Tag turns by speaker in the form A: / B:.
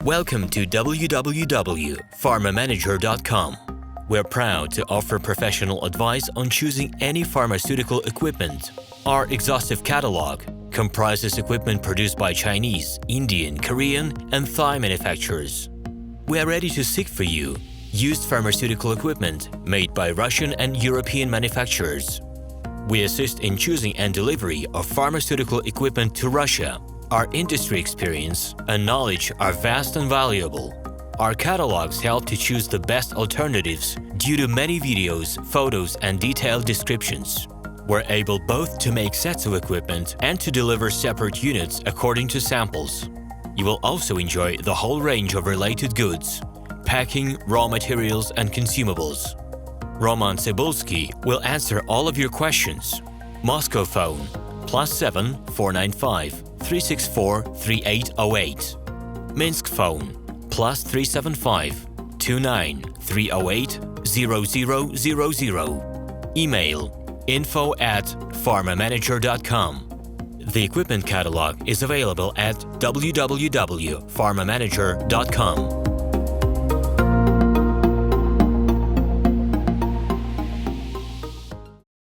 A: Welcome to www.pharmamanager.com. We're proud to offer professional advice on choosing any pharmaceutical equipment. Our exhaustive catalog comprises equipment produced by Chinese, Indian, Korean, and Thai manufacturers. We are ready to seek for you used pharmaceutical equipment made by Russian and European manufacturers. We assist in choosing and delivery of pharmaceutical equipment to Russia. Our industry experience and knowledge are vast and valuable. Our catalogs help to choose the best alternatives due to many videos, photos, and detailed descriptions. We're able both to make sets of equipment and to deliver separate units according to samples. You will also enjoy the whole range of related goods, packing, raw materials, and consumables. RomanTsibulsky will answer all of your questions. Moscow phone +7 495 364 3808. Minsk phone +375 29 308 0000. Email info@pharmamanager.com. The equipment catalog is available at www.pharmamanager.com.